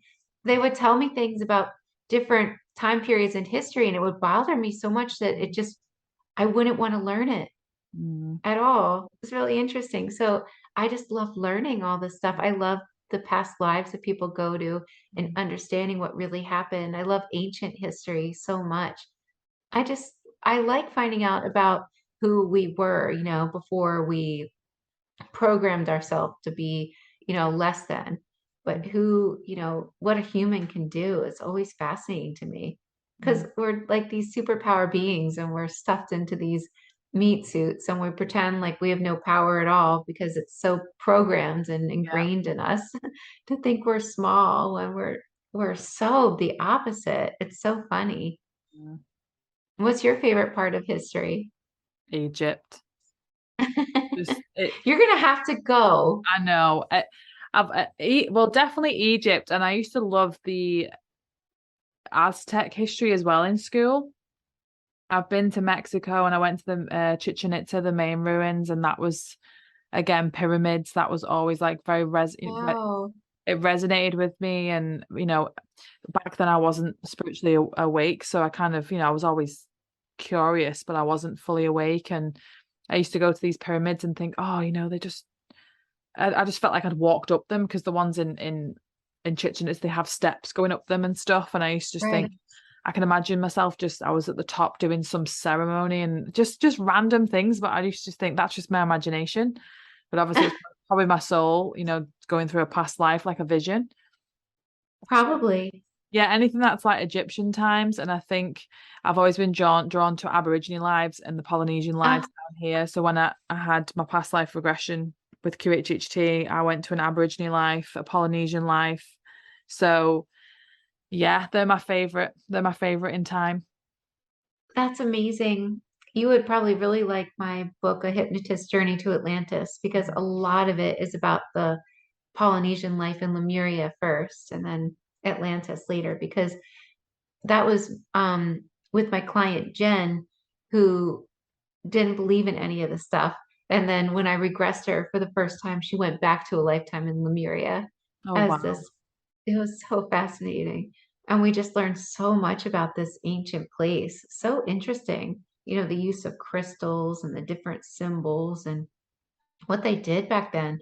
They would tell me things about different time periods in history, and it would bother me so much that I wouldn't want to learn it Mm. at all. It's really interesting. So I just love learning all this stuff. I love the past lives that people go to and understanding what really happened. I love ancient history so much. I just, I like finding out about who we were, before we programmed ourselves to be, less than. But who, what a human can do is always fascinating to me because Mm. we're like these superpower beings and we're stuffed into these meat suits and we pretend like we have no power at all because it's so programmed and Yeah. ingrained in us to think we're small when we're so the opposite. It's so funny. Mm. What's your favorite part of history? Egypt. Just it. You're gonna have to go. I know. Well, definitely Egypt, and I used to love the Aztec history as well in school. I've been to Mexico and I went to the Chichen Itza, the main ruins, and that was again pyramids. That was always like Wow. it resonated with me, and back then I wasn't spiritually awake, so I kind of I was always curious, but I wasn't fully awake, and I used to go to these pyramids and think, oh, they just I just felt like I'd walked up them because the ones in Chichen Itza they have steps going up them and stuff, and I used to just Right. think I can imagine myself I was at the top doing some ceremony and just random things, but I used to just think that's just my imagination, but obviously it's probably my soul, going through a past life like a vision. So Probably. yeah, anything that's like Egyptian times, and I think I've always been drawn to Aboriginal lives and the Polynesian lives Ah, down here. So when I had my past life regression with QHHT, I went to an Aboriginal life, a Polynesian life. So yeah, they're my favorite. They're my favorite in time. that's amazing. You would probably really like my book, A Hypnotist's Journey to Atlantis, because a lot of it is about the Polynesian life in Lemuria first and then Atlantis later, because that was with my client Jen, who didn't believe in any of the stuff. And then when I regressed her for the first time, she went back to a lifetime in Lemuria Oh as wow. this. It was so fascinating. And we just learned so much about this ancient place. So interesting. The use of crystals and the different symbols and what they did back then.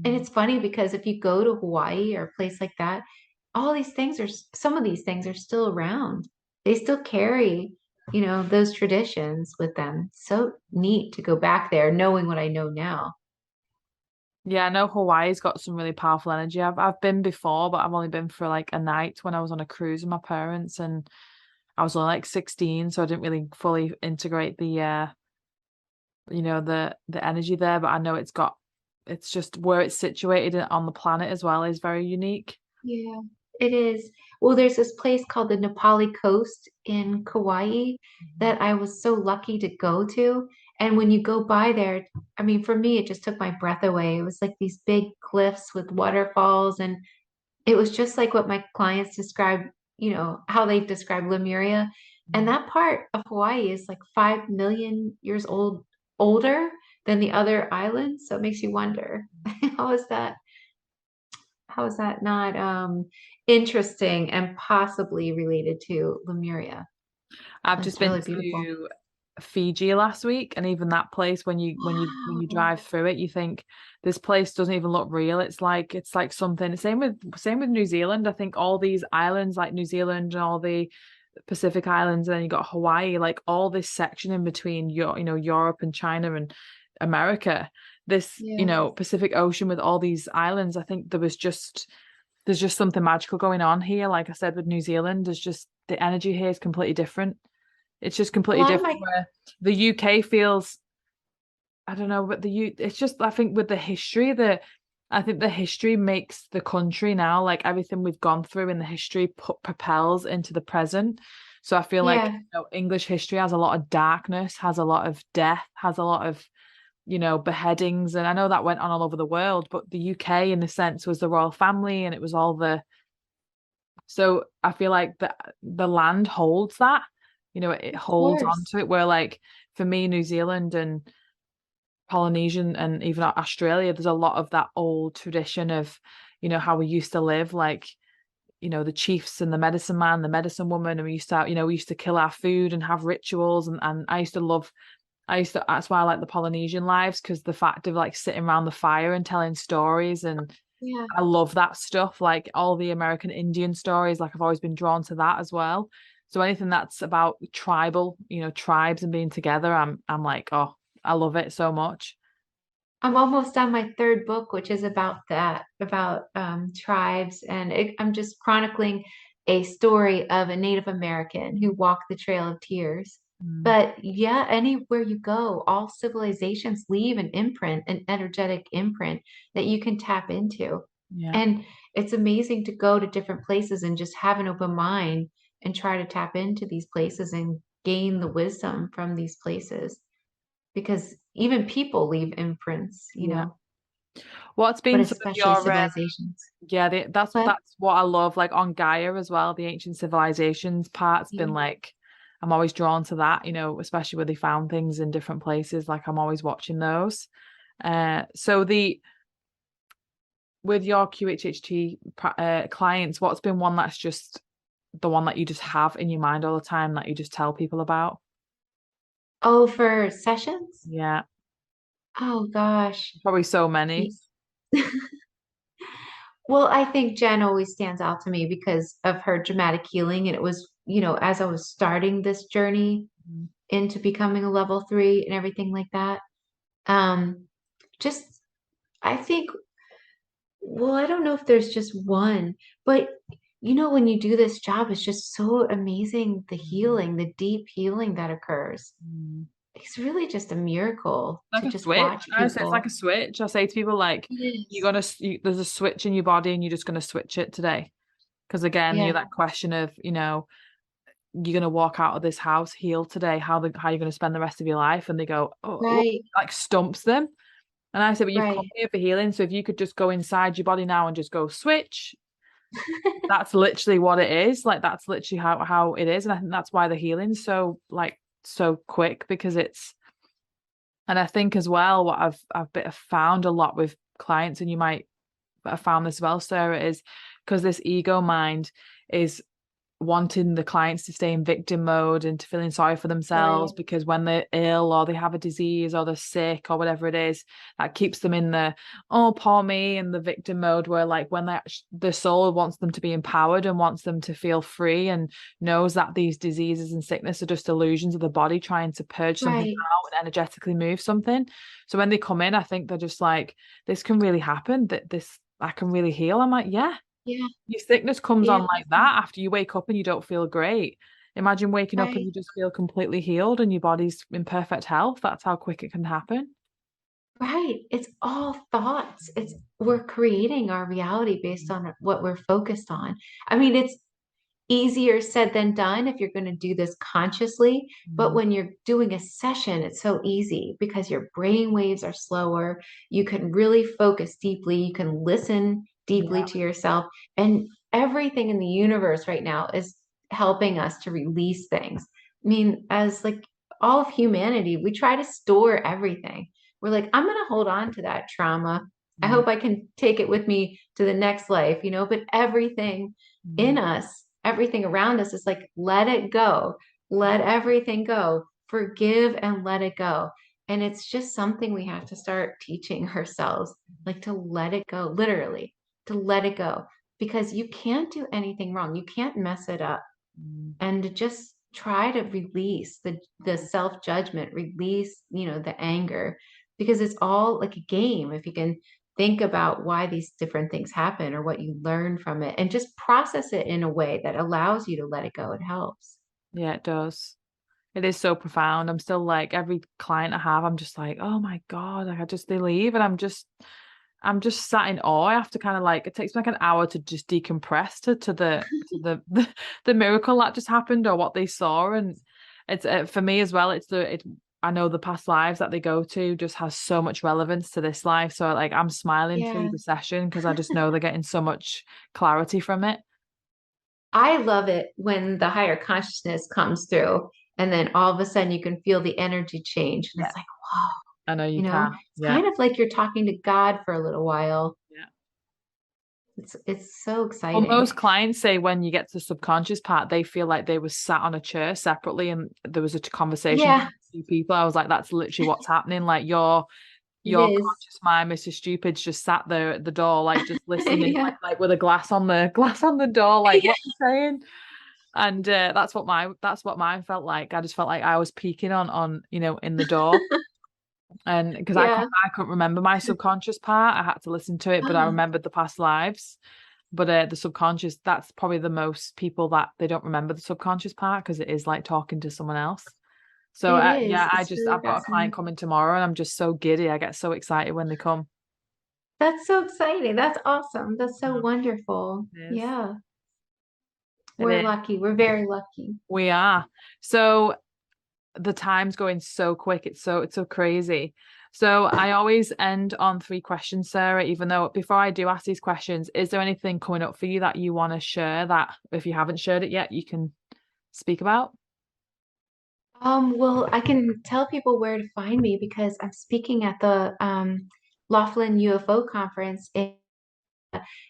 And Mm. it's funny because if you go to Hawaii or a place like that, all these things are, some of these things are still around. They still carry, those traditions with them. So neat to go back there knowing what I know now. Yeah, I know Hawaii's got some really powerful energy. I've been before, but I've only been for like a night when I was on a cruise with my parents, and I was only like 16, so I didn't really fully integrate the energy there, but I know it's just where it's situated on the planet as well is very unique. Yeah, it is. Well, there's this place called the Nepali Coast in Kauai Mhm. that I was so lucky to go to. And when you go by there, I mean, for me, it just took my breath away. It was like these big cliffs with waterfalls, and it was just like what my clients describe, how they describe Lemuria. And that part of Hawaii is like 5 million years older than the other islands. So it makes you wonder, how is that? How is that not interesting and possibly related to Lemuria? I've just It's been really beautiful. to Fiji last week, and even that place, when you Wow. drive through it, you think this place doesn't even look real. It's like something. Same with New Zealand. I think all these islands like New Zealand and all the Pacific Islands, and then you got Hawaii, like all this section in between Europe and China and America, this Yeah. Pacific Ocean with all these islands. I think there's just something magical going on here. Like I said with New Zealand, there's just the energy here is completely different. It's just A completely lot of different my, where the UK feels, I don't know, but it's just I think with the history, I think the history makes the country now, like everything we've gone through in the history propels into the present. So I feel like yeah, English history has a lot of darkness, has a lot of death, has a lot of beheadings, and I know that went on all over the world, but the UK in the sense was the royal family, and it was all the so I feel like the land holds that, it of holds on course. to it. Where like for me, New Zealand and Polynesian and even Australia, there's a lot of that old tradition of, how we used to live. Like the chiefs and the medicine man, the medicine woman, and we used to kill our food and have rituals, and that's why I like the Polynesian lives, because the fact of like sitting around the fire and telling stories, and Yeah. I love that stuff, like all the American Indian stories, like I've always been drawn to that as well. So anything that's about tribal, tribes and being together, I'm like, oh, I love it so much. I'm almost on my third book, which is about that, about tribes. And I'm just chronicling a story of a Native American who walked the Trail of Tears. Mm, But yeah, anywhere you go, all civilizations leave an imprint, an energetic imprint that you can tap into. yeah. And it's amazing to go to different places and just have an open mind and try to tap into these places and gain the wisdom from these places, because even people leave imprints, Yeah. What's but been some of especially your civilizations. yeah, that's But that's what I love. Like on Gaia as well, the ancient civilizations part's been yeah. like, I'm always drawn to that, especially where they found things in different places. Like I'm always watching those. So the with your QHHT clients, what's been one that's just the one that you just have in your mind all the time that you just tell people about? Oh, for sessions? Yeah, Oh gosh. probably so many. Yes. Well, I think Jen always stands out to me because of her dramatic healing. And it was, as I was starting this journey Mm, into becoming a level 3 and everything like that. Um, just I think, well, I don't know if there's just one, but when you do this job, it's just so amazing, the mm, healing, the deep healing that occurs. mm. It's really just a miracle Like to a just switch. watch I say it's like people. a switch. I say to people like, It you're is. gonna there's a switch in your body and you're just gonna switch it today. Because again, Yeah, that question of, you're gonna walk out of this house healed today. How you're gonna spend the rest of your life? And they go, oh, well, right, like stumps them. And I said, but you've come right, here for healing. So if you could just go inside your body now and just go switch, that's literally what it is. Like that's literally how it is. And I think that's why the healing's so quick, because and I think as well what I've found a lot with clients, and you might have found this as well, Sarah, is because this ego mind is wanting the clients to stay in victim mode and to feeling sorry for themselves, right, because when they're ill or they have a disease or they're sick or whatever it is, that keeps them in the oh poor me and the victim mode, where like when the soul wants them to be empowered and wants them to feel free, and knows that these diseases and sickness are just illusions of the body trying to purge something right. out and energetically move something. So when they come in, I think they're just like, this can really happen, that this I can really heal. I'm like, yeah, Yeah, your sickness comes on yeah, like that after you wake up and you don't feel great. Imagine waking up and right, you just feel completely healed and your body's in perfect health. That's how quick it can happen. right. It's all thoughts. We're creating our reality based on what we're focused on. I mean, it's easier said than done if you're going to do this consciously. But Mm, when you're doing a session, it's so easy because your brain waves are slower. You can really focus deeply. You can listen deeply yeah. to yourself. And everything in the universe right now is helping us to release things. I mean, as like all of humanity, we try to store everything. We're like, I'm going to hold on to that trauma. I Mm, hope I can take it with me to the next life, but everything in mm, us, everything around us is like, let it go, let everything go, forgive and let it go. And it's just something we have to start teaching ourselves, like to let it go, literally, to let it go, because you can't do anything wrong. You can't mess it up. mm. And to just try to release the self-judgment, release, the anger, because it's all like a game. If you can think about why these different things happen or what you learn from it and just process it in a way that allows you to let it go, it helps. Yeah, it does. It is so profound. I'm still like, every client I have, I'm just like, oh my God, like they leave and I'm just sat in awe. I have to kind of like, it takes me like an hour to just decompress to the miracle that just happened or what they saw. And it's for me as well. I know the past lives that they go to just has so much relevance to this life. So like I'm smiling through Yeah. the session because I just know they're getting so much clarity from it. I love it when the higher consciousness comes through and then all of a sudden you can feel the energy change. And Yeah, it's like, wow, I know you can. it's Yeah. kind of like you're talking to God for a little while. Yeah. It's so Well, exciting. most clients say when you get to the subconscious part, they feel like they were sat on a chair separately and there was a conversation Yeah, between two people. I was like, that's literally what's happening. Like it your is. conscious mind, Mr. Stupid's just sat there at the door, like just listening, Yeah. like with a glass on the door, like what you saying? And that's what mine felt like. I just felt like I was peeking on in the door. And because Yeah. I couldn't remember my subconscious part, I had to listen to it, but I Ah, remembered the past lives. But the subconscious, that's probably the most people that they don't remember the subconscious part because it is like talking to someone else. So it is. yeah, It's really I've got a client fascinating. coming tomorrow and I'm just so giddy. I get so excited when they come. That's so exciting. That's awesome. That's so Oh, wonderful. it is. Yeah. It We're is. lucky. We're very lucky. We are. So the time's going so quick. It's so crazy. So I always end on three questions, Sarah, even though before I do ask these questions, is there anything coming up for you that you want to share that if you haven't shared it yet, you can speak about? Well, I can tell people where to find me because I'm speaking at the Laughlin UFO conference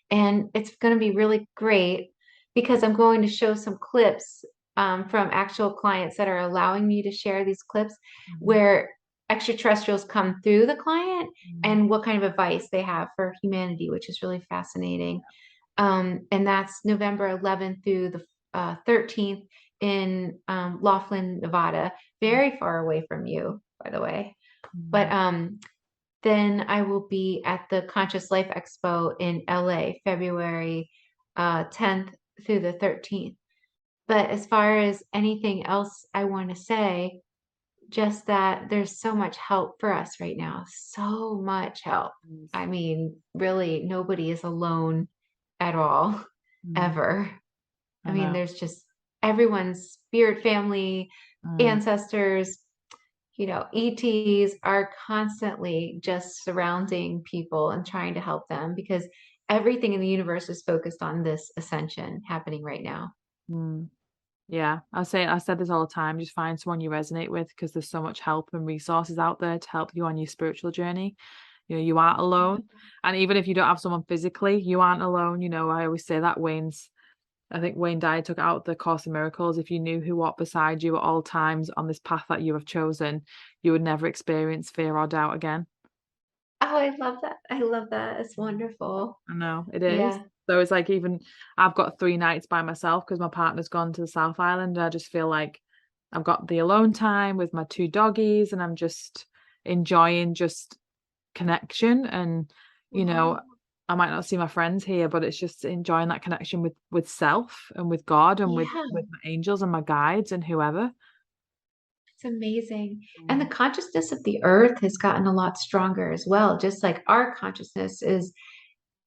and it's going to be really great because I'm going to show some clips from actual clients that are allowing me to share these clips Mhm. where extraterrestrials come through the client Mhm. and what kind of advice they have for humanity, which is really fascinating. And that's November 11th through the 13th in Laughlin, Nevada, very far away from you, by the way. But Mhm. then I will be at the Conscious Life Expo in LA, February 10th through the 13th. But as far as anything else I want to say, just that there's so much help for us right now, so much help. Yes. I mean, really, nobody is alone at all, Mm, ever. I I mean, know. there's just everyone's spirit family, Mm, ancestors, ETs are constantly just surrounding people and trying to help them because everything in the universe is focused on this ascension happening right now. mm. Yeah, I said this all the time. Just find someone you resonate with because there's so much help and resources out there to help you on your spiritual journey. You aren't alone. And even if you don't have someone physically, you aren't alone. I always say that I think Wayne Dyer took it out the Course in Miracles. If you knew who walked beside you at all times on this path that you have chosen, you would never experience fear or doubt again. Oh, I love that. I love that. It's wonderful. I know it is. Yeah. So it's like even I've got 3 nights by myself because my partner's gone to the South Island. And I just feel like I've got the alone time with my two doggies and I'm just enjoying just connection and you know Wow. I might not see my friends here, but it's just enjoying that connection with self and with God and Yeah. with my angels and my guides and whoever. It's amazing. And the Mm, consciousness of the earth has gotten a lot stronger as well, just like our consciousness is,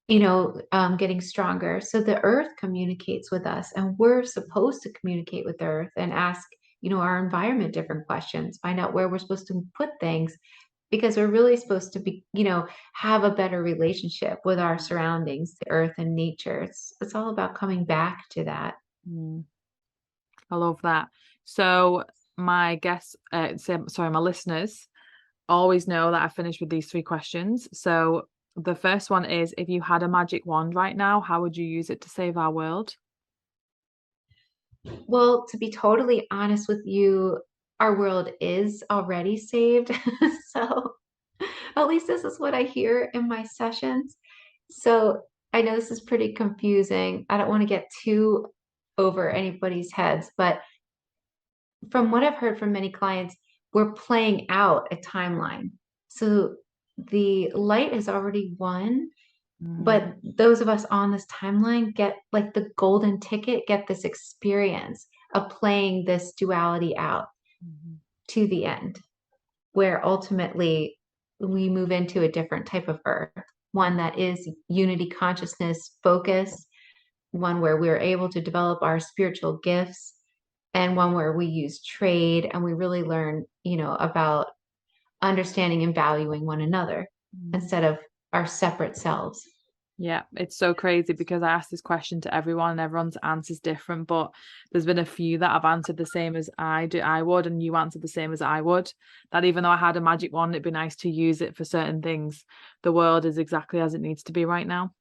getting stronger. So the earth communicates with us, and we're supposed to communicate with the earth and ask, our environment different questions, find out where we're supposed to put things, because we're really supposed to be, have a better relationship with our surroundings, the earth and nature. It's all about coming back to that. mm. I love that. So my guests, sorry, my listeners always know that I finished with these three questions. So the first one is, if you had a magic wand right now, how would you use it to save our world? Well, to be totally honest with you, our world is already saved. So at least this is what I hear in my sessions. So I know this is pretty confusing. I don't want to get too over anybody's heads, but from what I've heard from many clients, we're playing out a timeline. So the light is already won, Mm, but those of us on this timeline get like the golden ticket, get this experience of playing this duality out mhm, to the end, where ultimately we move into a different type of earth, one that is unity consciousness focused, one where we're able to develop our spiritual gifts, and one where we use trade and we really learn, about understanding and valuing one another mm. instead of our separate selves. Yeah, it's so crazy because I asked this question to everyone and everyone's answer is different, but there's been a few that have answered the same as I would, and you answered the same as I would. That even though I had a magic wand, it'd be nice to use it for certain things. The world is exactly as it needs to be right now.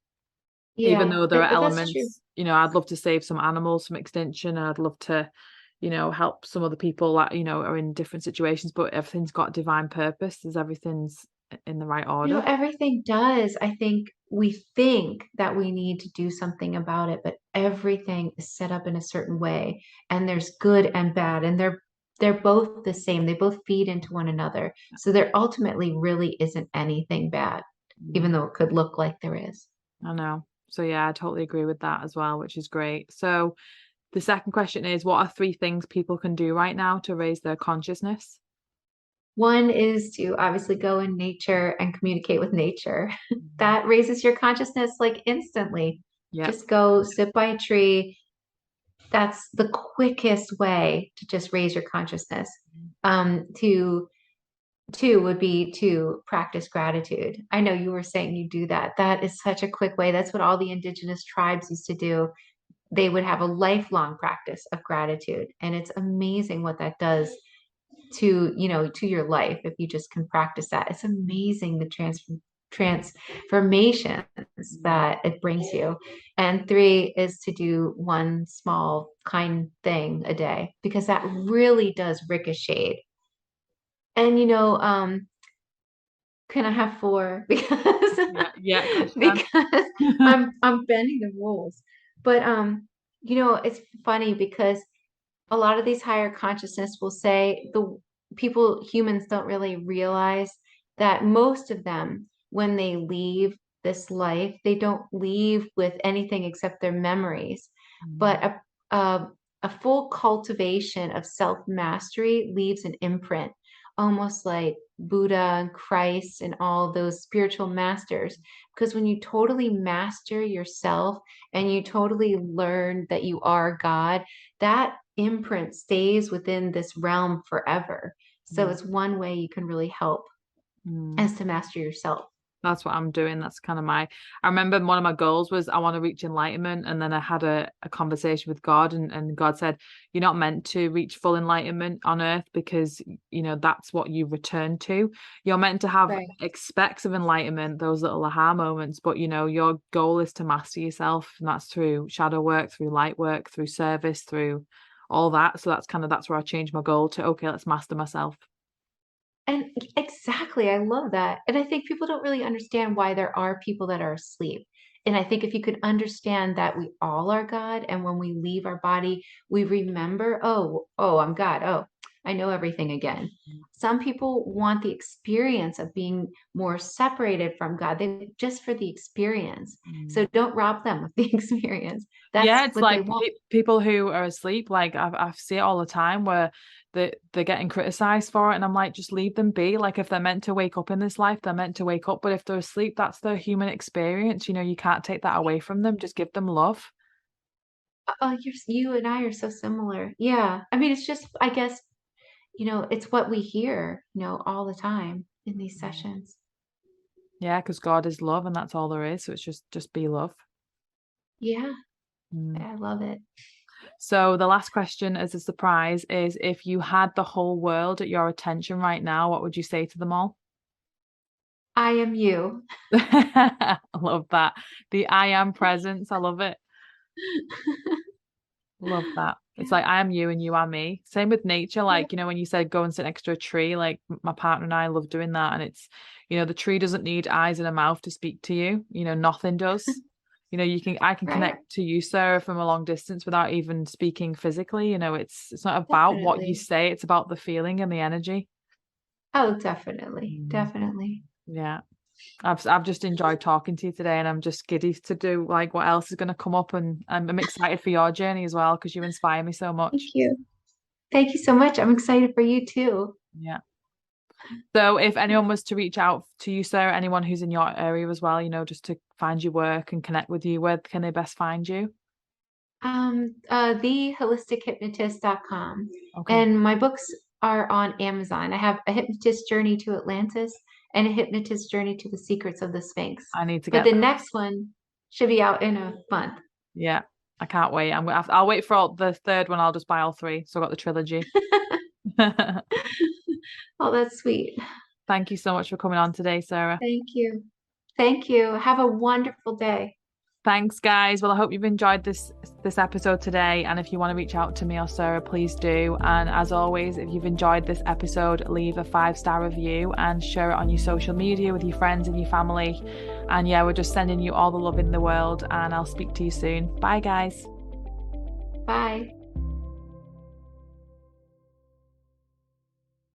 even Yeah, though there are that's true. elements, I'd love to save some animals from extinction, and I'd love to, help some other people that, are in different situations, but everything's got divine purpose. There's everything's in the right order. Everything does. I think that we need to do something about it, but everything is set up in a certain way, and there's good and bad, and they're both the same. They both feed into one another. So there ultimately really isn't anything bad, even Mm, though it could look like there is. I know. So yeah, I totally agree with that as well, which is great. So the second question is, what are 3 things people can do right now to raise their consciousness? One is to obviously go in nature and communicate with nature. Mhm. That raises your consciousness like instantly. Yep. Just go sit by a tree. That's the quickest way to just raise your consciousness. To Two would be to practice gratitude. I know you were saying you do that. That is such a quick way. That's what all the indigenous tribes used to do. They would have a lifelong practice of gratitude, and it's amazing what that does to your life if you just can practice that. It's amazing the transformations Mm. that it brings you. And three is to do one small kind thing a day, because that really does ricochet. And can I have four? Because Yeah, yeah, of course you because can. I'm bending the rules. But it's funny because a lot of these higher consciousness will say humans don't really realize that most of them, when they leave this life, they don't leave with anything except their memories. Mm, But a full cultivation of self mastery leaves an imprint, almost like Buddha and Christ and all those spiritual masters. Because when you totally master yourself and you totally learn that you are God, that imprint stays within this realm forever. So yeah. it's one way you can really help Mm. as to master yourself. That's what I'm doing. That's kind of I remember one of my goals was I want to reach enlightenment. And then I had a conversation with God, and God said, you're not meant to reach full enlightenment on earth because, that's what you return to. You're meant to have Right. expects of enlightenment, those little aha moments, but, your goal is to master yourself. And that's through shadow work, through light work, through service, through all that. So that's where I changed my goal to, okay, let's master myself. And exactly, I love that. And I think people don't really understand why there are people that are asleep. And I think if you could understand that we all are God, and when we leave our body, we remember, oh, I'm God. Oh, I know everything again. Some people want the experience of being more separated from God. They just for the experience. Mm. So don't rob them of the experience. Yeah, That's it's what they like want. people who are asleep. Like I see it all the time where they're getting criticized for it, and I'm like, just leave them be. Like if they're meant to wake up in this life, they're meant to wake up. But if they're asleep, that's their human experience. You can't take that away from them. Just give them love. Oh, you and I are so similar. Yeah. I mean, it's just, I guess, it's what we hear, all the time in these Mm. sessions. Yeah, because God is love, and that's all there is. So it's just be love. Yeah, Mm. I love it. So the last question as a surprise is, if you had the whole world at your attention right now, what would you say to them all? I am you. I love that. The I am presence. I love it. Love that. It's Yeah. like I am you and you are me. Same with nature. Yeah. Like, when you said go and sit next to a tree, like my partner and I love doing that. And it's, the tree doesn't need eyes and a mouth to speak to you. Nothing does. I can Right. connect to you, Sarah, from a long distance without even speaking physically. It's not about what you Definitely. say, it's about the feeling and the energy. Oh, definitely. Mm. Definitely. Yeah. I've just enjoyed talking to you today, and I'm just giddy to do like what else is going to come up, and I'm excited for your journey as well because you inspire me so Thank much. you. Thank you so much. I'm excited for you too. Yeah. So if anyone was to reach out to you, Sarah, anyone who's in your area as well, just to find your work and connect with you, where can they best find you? The Okay. And my books are on Amazon. I have A Hypnotist Journey to Atlantis and A Hypnotist Journey to the Secrets of the Sphinx. I need to But get the that. next one should be out in a month. Yeah. I can't wait. I'll wait for the third one. I'll just buy all 3. So I got the trilogy. Oh, that's sweet. Thank you so much for coming on today, Sarah. Thank you. Thank you. Have a wonderful day. Thanks, guys. Well, I hope you've enjoyed this episode today. And if you want to reach out to me or Sarah, please do. And as always, if you've enjoyed this episode, leave a 5-star review and share it on your social media with your friends and your family. And yeah, we're just sending you all the love in the world. And I'll speak to you soon. Bye, guys. Bye.